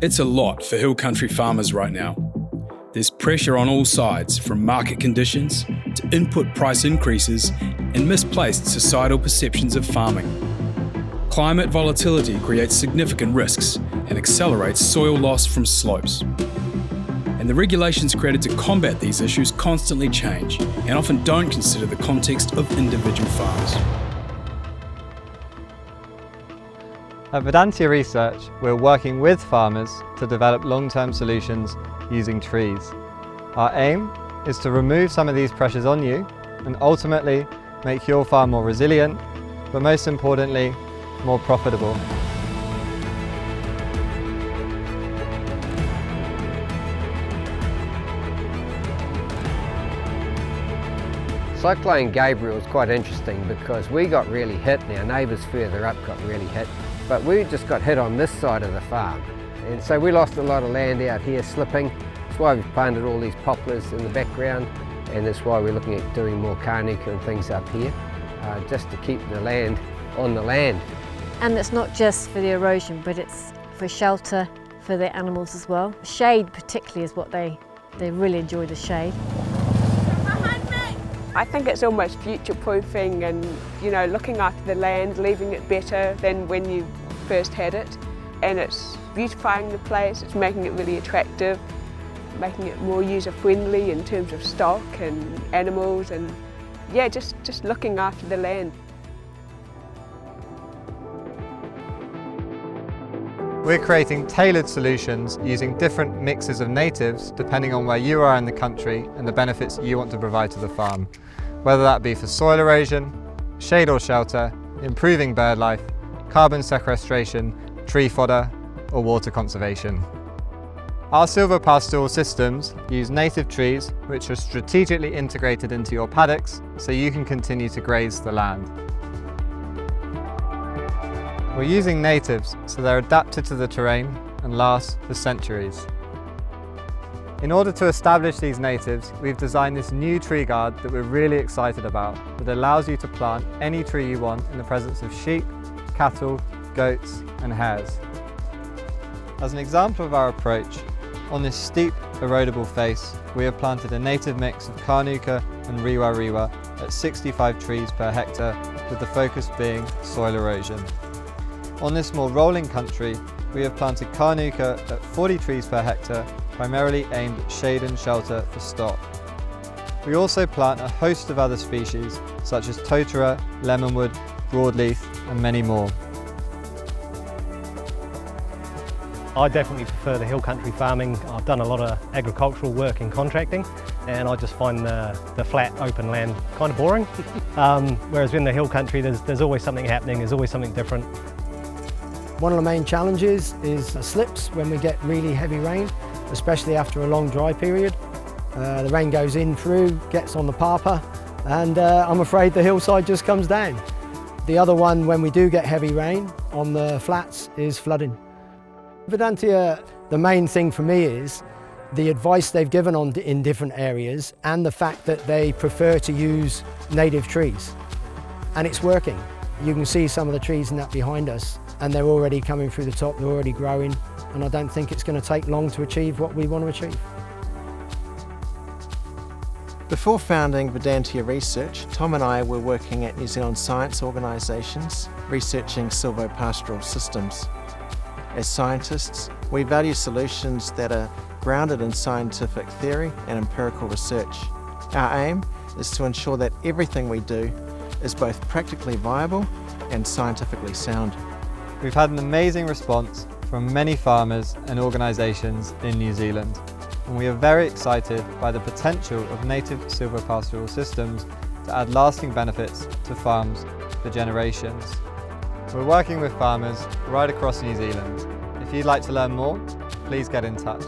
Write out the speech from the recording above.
It's a lot for hill country farmers right now. There's pressure on all sides, from market conditions to input price increases and misplaced societal perceptions of farming. Climate volatility creates significant risks and accelerates soil loss from slopes. And the regulations created to combat these issues constantly change and often don't consider the context of individual farms. At Vedantia Research, we're working with farmers to develop long-term solutions using trees. Our aim is to remove some of these pressures on you and ultimately make your farm more resilient, but most importantly, more profitable. Cyclone Gabriel was quite interesting because we got really hit and our neighbours further up got really hit, but we just got hit on this side of the farm. And so we lost a lot of land out here slipping. That's why we've planted all these poplars in the background, and that's why we're looking at doing more carnuka and things up here, just to keep the land on the land. And it's not just for the erosion, but it's for shelter for the animals as well. Shade particularly is what they really enjoy, the shade. I think it's almost future-proofing and, looking after the land, leaving it better than when you first had it. And it's beautifying the place, it's making it really attractive, making it more user-friendly in terms of stock and animals and, yeah, just looking after the land. We're creating tailored solutions using different mixes of natives depending on where you are in the country and the benefits you want to provide to the farm, whether that be for soil erosion, shade or shelter, improving bird life, carbon sequestration, tree fodder or water conservation. Our silvopastoral systems use native trees which are strategically integrated into your paddocks so you can continue to graze the land. We're using natives so they're adapted to the terrain and last for centuries. In order to establish these natives, we've designed this new tree guard that we're really excited about, that allows you to plant any tree you want in the presence of sheep, cattle, goats and hares. As an example of our approach, on this steep, erodible face, we have planted a native mix of carnuka and riwa at 65 trees per hectare, with the focus being soil erosion. On this more rolling country, we have planted carnuka at 40 trees per hectare, primarily aimed at shade and shelter for stock. We also plant a host of other species, such as totara, lemonwood, broadleaf, and many more. I definitely prefer the hill country farming. I've done a lot of agricultural work in contracting, and I just find the flat, open land kind of boring. Whereas in the hill country, there's always something happening, there's always something different. One of the main challenges is slips when we get really heavy rain, especially after a long dry period. The rain goes in through, gets on the papa, and I'm afraid the hillside just comes down. The other one, when we do get heavy rain on the flats, is flooding. Vedantia, the main thing for me is the advice they've given in different areas and the fact that they prefer to use native trees. And it's working. You can see some of the trees in that behind us, and they're already coming through the top, they're already growing, and I don't think it's going to take long to achieve what we want to achieve. Before founding Vedantia Research, Tom and I were working at New Zealand science organisations, researching silvopastoral systems. As scientists, we value solutions that are grounded in scientific theory and empirical research. Our aim is to ensure that everything we do is both practically viable and scientifically sound. We've had an amazing response from many farmers and organisations in New Zealand, and we are very excited by the potential of native silvopastoral systems to add lasting benefits to farms for generations. We're working with farmers right across New Zealand. If you'd like to learn more, please get in touch.